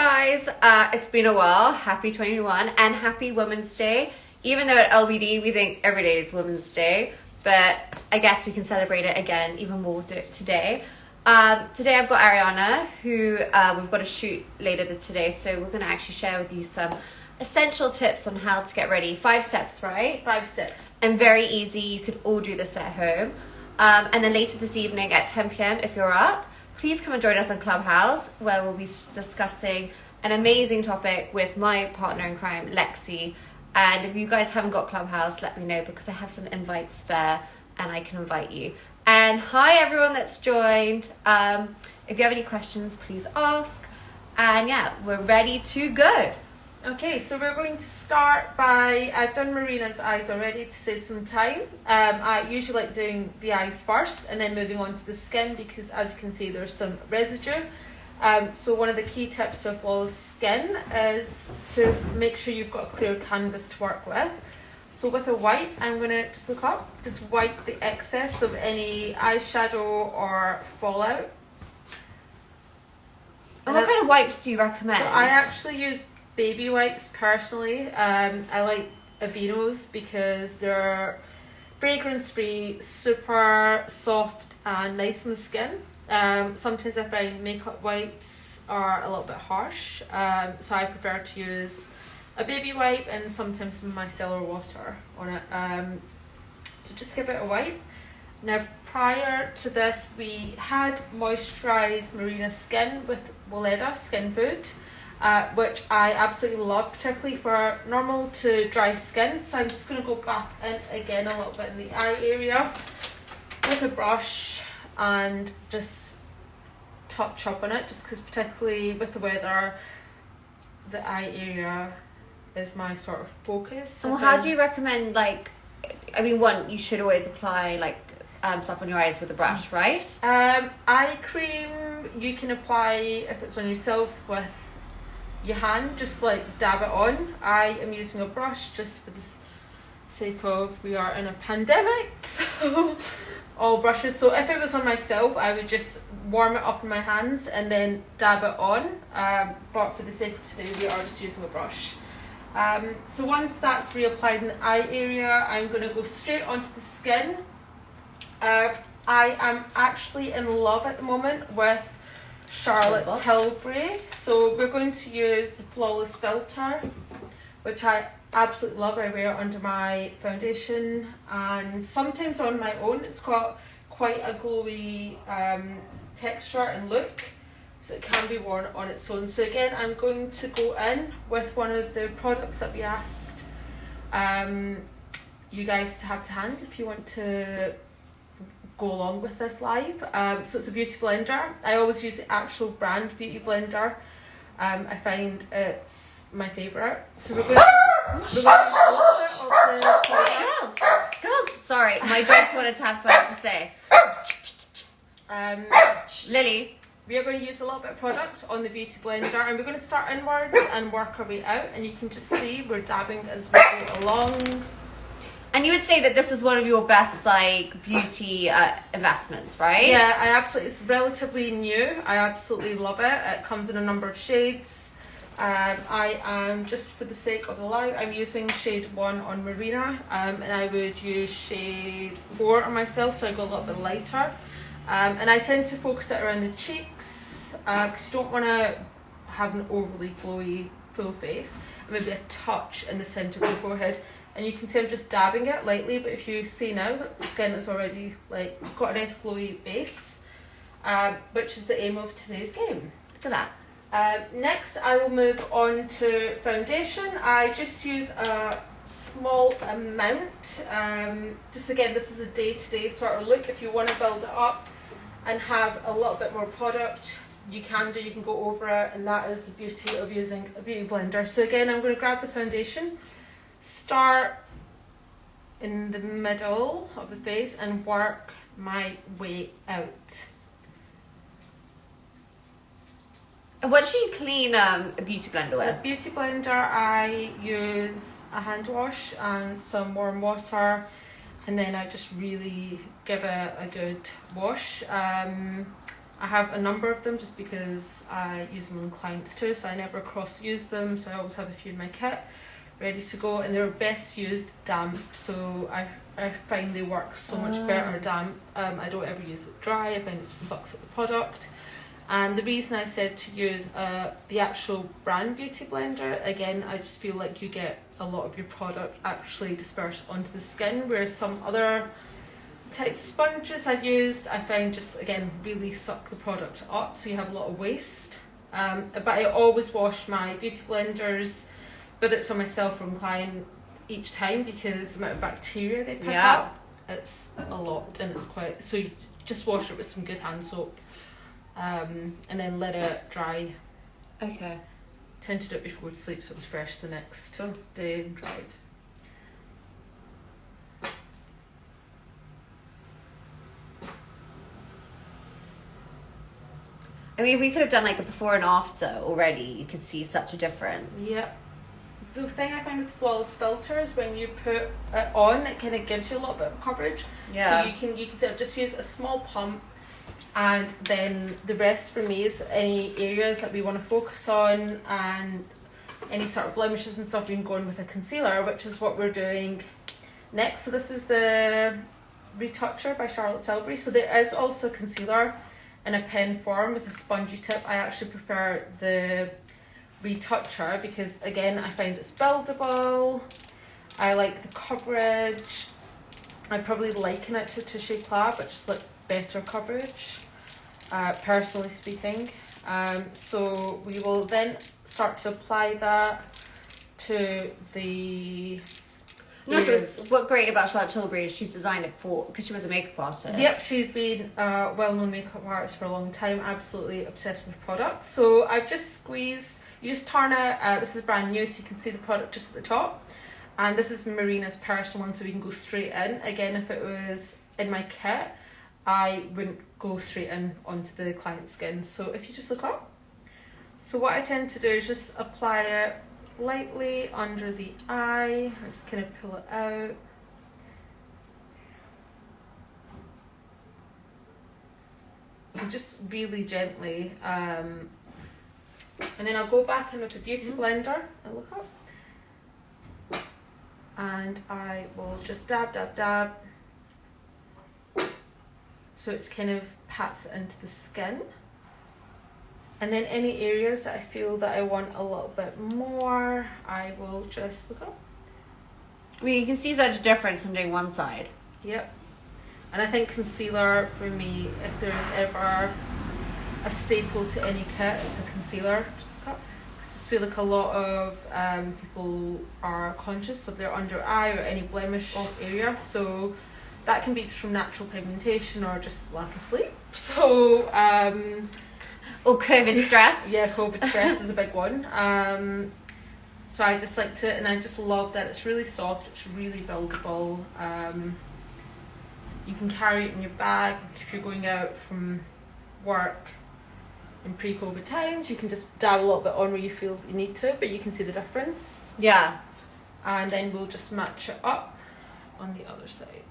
guys, it's been a while. Happy 2021 and happy Women's Day. Even though at LBD we think every day is Women's Day, but I guess we can celebrate it again, even more do it today. Today I've got Ariana, who we've got a shoot later today, so we're going to actually share with you some essential tips on how to get ready. 5 steps, right? 5 steps. And very easy. You could all do this at home. And then later this evening at 10 p.m, if you're up, please come and join us on Clubhouse, where we'll be discussing an amazing topic with my partner in crime, Lexi. And if you guys haven't got Clubhouse, let me know, because I have some invites spare and I can invite you. And hi everyone that's joined. If you have any questions, please ask. And yeah, we're ready to go. Okay, so we're going to start by, I've done Marina's eyes already to save some time. I usually like doing the eyes first and then moving on to the skin, because as you can see there's some residue. So one of the key tips of all skin is to make sure you've got a clear canvas to work with. So with a wipe, I'm going to just look up, just wipe the excess of any eyeshadow or fallout. And what kind of wipes do you recommend? So I actually use baby wipes personally. I like Aveeno's because they're fragrance free, super soft and nice on the skin. Sometimes I find makeup wipes are a little bit harsh, so I prefer to use a baby wipe and sometimes some micellar water on it. So just give it a wipe. Now prior to this we had moisturised Marina's skin with Weleda Skin Food, which I absolutely love, particularly for normal to dry skin. So I'm just going to go back in again a little bit in the eye area with a brush and just touch up on it, just because particularly with the weather, the eye area is my sort of focus. Well, how do you recommend, like, I mean, one, you should always apply like stuff on your eyes with a brush, right? Eye cream you can apply if it's on yourself with your hand, just like dab it on. I am using a brush just for the sake of we are in a pandemic, so all brushes. So if it was on myself, I would just warm it up in my hands and then dab it on, but for the sake of today we are just using a brush. So once that's reapplied in the eye area, I'm going to go straight onto the skin. I am actually in love at the moment with Charlotte Tilbury, so we're going to use the Flawless Filter, which I absolutely love. I wear it under my foundation and sometimes on my own. It's got quite a glowy texture and look, so it can be worn on its own. So again, I'm going to go in with one of the products that we asked you guys to have to hand if you want to go along with this live. So it's a beauty blender. I always use the actual brand beauty blender. I find it's my favourite. So we're going to Girls, sorry, my dogs wanted to have something to say. Lily. We are going to use a little bit of product on the beauty blender, and we're going to start inwards and work our way out, and you can just see we're dabbing as we go along. And you would say that this is one of your best like beauty investments, right? Yeah, I absolutely, it's relatively new. I absolutely love it. It comes in a number of shades. I am, just for the sake of the live, I'm using shade 1 on Marina, and I would use shade 4 on myself, so I go a little bit lighter. And I tend to focus it around the cheeks, because you don't want to have an overly glowy full face, and maybe a touch in the centre of the forehead. And you can see I'm just dabbing it lightly, but if you see now, the skin is already like got a nice glowy base, which is the aim of today's game. Look at that. Next, I will move on to foundation. I just use a small amount. Just again, this is a day-to-day sort of look. If you want to build it up and have a little bit more product, you can do. You can go over it, and that is the beauty of using a beauty blender. So again, I'm going to grab the foundation, start in the middle of the face and work my way out. And what do you clean a beauty blender with? So beauty blender, I use a hand wash and some warm water, and then I just really give it a good wash. I have a number of them just because I use them on clients too, so I never cross-use them, so I always have a few in my kit ready to go, and they're best used damp, so I find they work so much better damp. I don't ever use it dry. I find it just sucks at the product. And the reason I said to use the actual brand beauty blender, again, I just feel like you get a lot of your product actually dispersed onto the skin, whereas some other types of sponges I've used, I find just, again, really suck the product up, so you have a lot of waste. But I always wash my beauty blenders, whether it's on myself or on client, each time, because the amount of bacteria they pick up, it's a lot, and it's quite, so you just wash it with some good hand soap, and then let it dry. Okay. Tend to do it before to sleep so it's fresh the next day and dried. I mean, we could have done like a before and after already. You could see such a difference. Yep. The thing I find with flawless filter is when you put it on, it kind of gives you a little bit of coverage. Yeah. So you can sort of just use a small pump, and then the rest for me is any areas that we want to focus on and any sort of blemishes and stuff. We can go in with a concealer, which is what we're doing next. So this is the Retoucher by Charlotte Tilbury. So there is also a concealer in a pen form with a spongy tip. I actually prefer the Retoucher because, again, I find it's buildable. I like the coverage. I probably liken it to Touche Eclat, but just like better coverage, personally speaking. So we will then start to apply that to the No, so it's, what's great about Charlotte Tilbury is she's designed it for, because she was a makeup artist. Yep, she's been a well-known makeup artist for a long time, absolutely obsessed with products. So I've just squeezed, you just turn it, this is brand new so you can see the product just at the top. And this is Marina's personal one, so we can go straight in. Again, if it was in my kit, I wouldn't go straight in onto the client's skin. So if you just look up. So what I tend to do is just apply it lightly under the eye. I just kind of pull it out. And just really gently. And then I'll go back in with a beauty blender and look up. And I will just dab, dab, dab. So it kind of pats it into the skin. And then any areas that I feel that I want a little bit more, I will just look up. I mean, you can see such a difference from doing one side. Yep. And I think concealer, for me, if there's ever a staple to any kit, it's a concealer. Just look up. I just feel like a lot of people are conscious of their under eye or any blemish off area. So that can be just from natural pigmentation or just lack of sleep. So, or COVID stress. Yeah, COVID stress is a big one. So I just like to, and I just love that it's really soft, it's really buildable. You can carry it in your bag if you're going out from work in pre-COVID times. You can just dab a little bit on where you feel you need to, but you can see the difference. Yeah. And then we'll just match it up on the other side.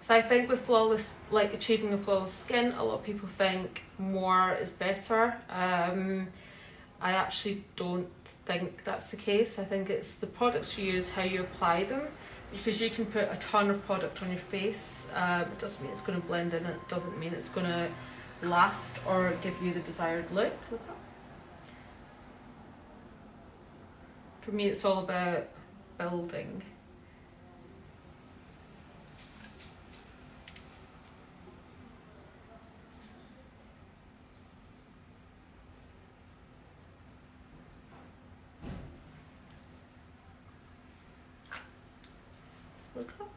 So I think with flawless, like achieving a flawless skin, a lot of people think more is better. I actually don't think that's the case. I think it's the products you use, how you apply them, because you can put a ton of product on your face. It doesn't mean it's going to blend in, it doesn't mean it's going to last or give you the desired look. For me, it's all about building. Look up.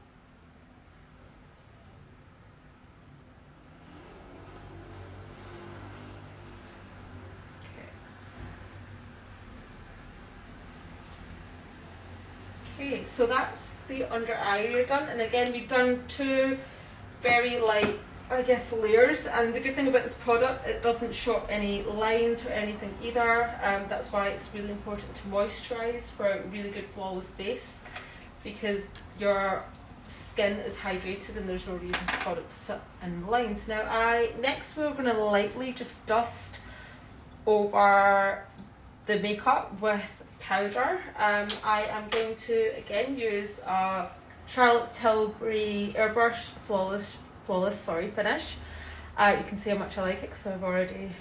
Okay, so that's the under eye area done, and again we've done two very light, I guess, layers, and the good thing about this product, it doesn't show up any lines or anything either. That's why it's really important to moisturise for a really good flawless base, because your skin is hydrated and there's no reason for product to sit in lines. Now next we're going to lightly just dust over the makeup with powder. I am going to again use a Charlotte Tilbury Airbrush Flawless finish. You can see how much I like it because I've already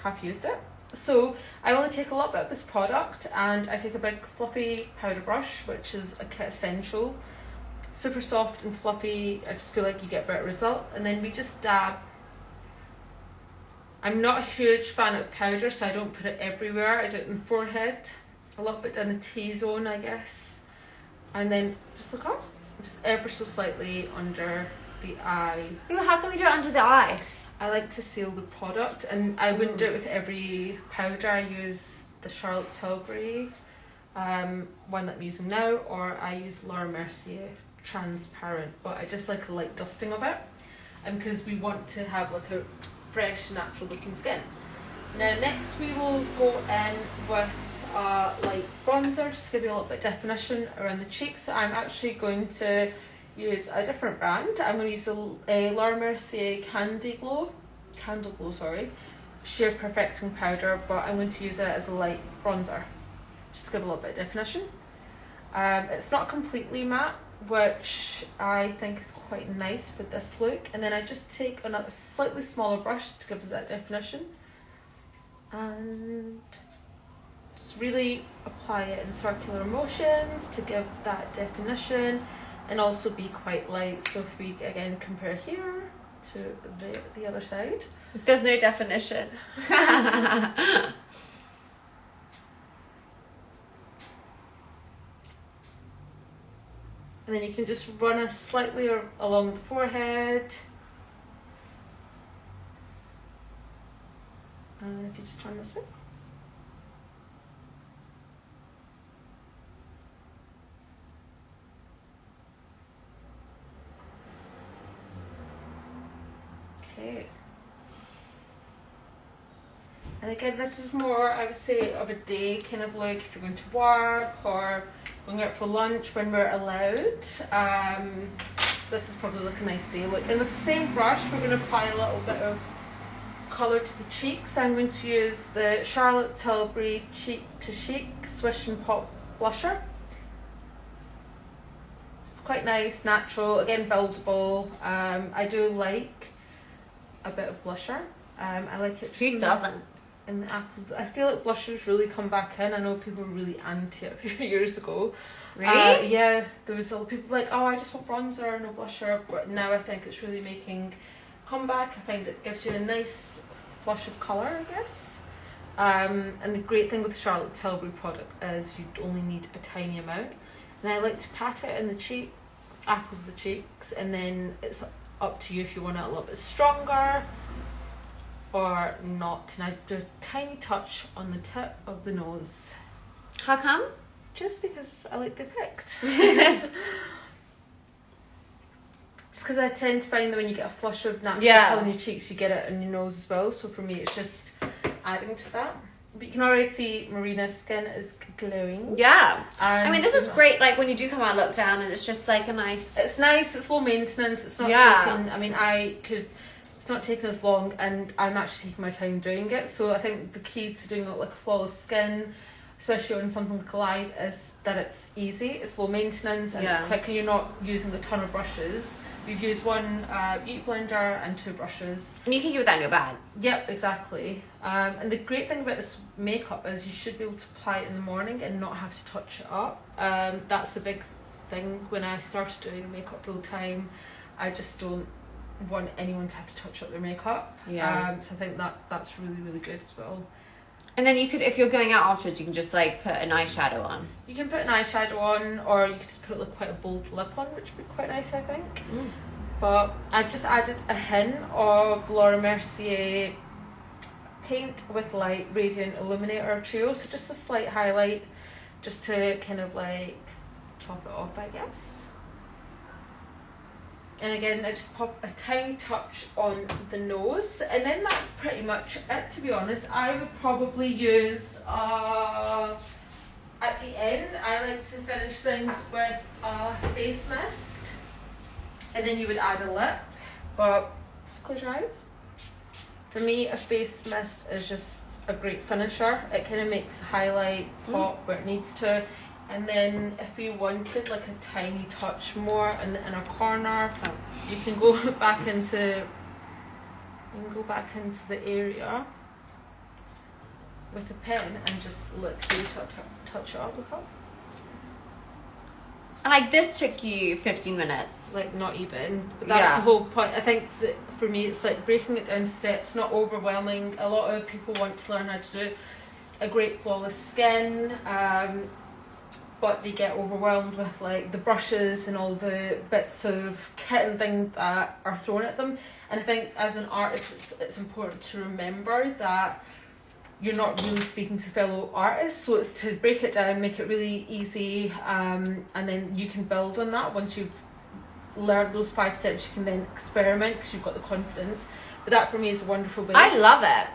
half used it. So I only take a little bit of this product and I take a big fluffy powder brush, which is a kit essential. Super soft and fluffy. I just feel like you get a better result. And then we just dab. I'm not a huge fan of powder, so I don't put it everywhere. I do it in the forehead, a little bit down the T-zone, I guess. And then just look up, just ever so slightly under the eye. Ooh, how can we do it under the eye? I like to seal the product, and I wouldn't do it with every powder. I use the Charlotte Tilbury one that I'm using now, or I use Laura Mercier transparent, but I just like a light dusting of it, and because we want to have like a fresh, natural looking skin. Now next we will go in with light bronzer, just to give you a little bit of definition around the cheeks. So I'm actually going to use a different brand. I'm going to use a Laura Mercier Candle Glow, sheer perfecting powder, but I'm going to use it as a light bronzer, just to give a little bit of definition. It's not completely matte, which I think is quite nice for this look, and then I just take another slightly smaller brush to give us that definition and just really apply it in circular motions to give that definition and also be quite light. So if we again compare here to the other side, there's no definition. And then you can just run it slightly along the forehead. And if you just turn this way. Okay. And again, this is more, I would say, of a day kind of look if you're going to work or going out for lunch when we're allowed. This is probably like a nice day look. And with the same brush, we're going to apply a little bit of colour to the cheeks. I'm going to use the Charlotte Tilbury Cheek to Chic Swish and Pop Blusher. It's quite nice, natural, again buildable. I do like a bit of blusher. I like it. Who doesn't? In the apples, I feel like blushers really come back in. I know people were really anti it a few years ago. Really? Yeah, there was a lot of people like, oh, I just want bronzer, no blusher. But now I think it's really making a comeback. I find it gives you a nice flush of colour, I guess. And the great thing with the Charlotte Tilbury product is you only need a tiny amount. And I like to pat it in the cheek, apples of the cheeks, and then it's up to you if you want it a little bit stronger or not. And I do a tiny touch on the tip of the nose. How come? Just because I like the effect. Just because I tend to find that when you get a flush of natural colour in your cheeks, you get it in your nose as well. So for me, it's just adding to that. But you can already see Marina's skin is glowing. Yeah. And I mean, this is great, like, when you do come out look down and it's just, like, a nice... It's nice, it's low maintenance, it's not taking... I mean, it's not taking as long, and I'm actually taking my time doing it. So I think the key to doing it like a flawless skin, especially on something like Alive, is that it's easy, it's low maintenance, and it's quick, and you're not using a ton of brushes. We've used one beauty blender and 2 brushes. And you can keep that in your bag. Yep, exactly. And the great thing about this makeup is you should be able to apply it in the morning and not have to touch it up. That's a big thing. When I started doing makeup full time, I just don't want anyone to have to touch up their makeup. Yeah. So I think that's really, really good as well. And then you could, if you're going out afterwards, you can just like put an eyeshadow on. You can put an eyeshadow on, or you could just put like quite a bold lip on, which would be quite nice, I think. Mm. But I've just added a hint of Laura Mercier Paint with Light Radiant Illuminator Trio, so just a slight highlight, just to kind of like top it off, I guess. And again, I just pop a tiny touch on the nose, and then that's pretty much it, to be honest. I would probably use, at the end, I like to finish things with a face mist. and then you would add a lip, but just close your eyes. For me, a face mist is just a great finisher. It kind of makes the highlight pop where it needs to. And then if you wanted like a tiny touch more in the inner corner, you can go back into the area with a pen and just literally touch it up. Look up. And like this took you 15 minutes. Like not even. But that's the whole point. I think that for me it's like breaking it down steps, not overwhelming. A lot of people want to learn how to do a great flawless skin, but they get overwhelmed with like the brushes and all the bits of kit and things that are thrown at them. And I think as an artist it's important to remember that you're not really speaking to fellow artists, so it's to break it down, make it really easy, and then you can build on that. Once you've learned those 5 steps, you can then experiment because you've got the confidence. But that for me is a wonderful base. I love it.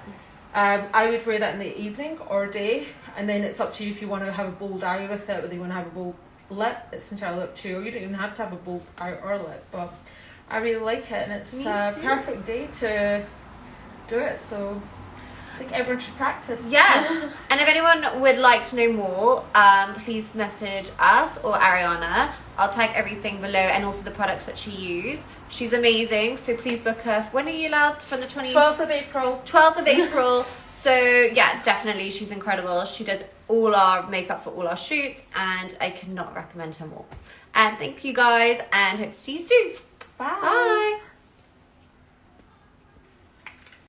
I would wear that in the evening or day, and then it's up to you if you want to have a bold eye with it, whether you want to have a bold lip. It's entirely up to you. You don't even have to have a bold eye or lip, but I really like it, and it's a perfect day to do it. So I think everyone should practice. Yes. And if anyone would like to know more, please message us or Ariana. I'll tag everything below and also the products that she used. She's amazing, so please book her. When are you allowed? From the 12th of April. 12th of April. So yeah, definitely, she's incredible. She does all our makeup for all our shoots, and I cannot recommend her more. And thank you guys, and hope to see you soon. Bye. Bye.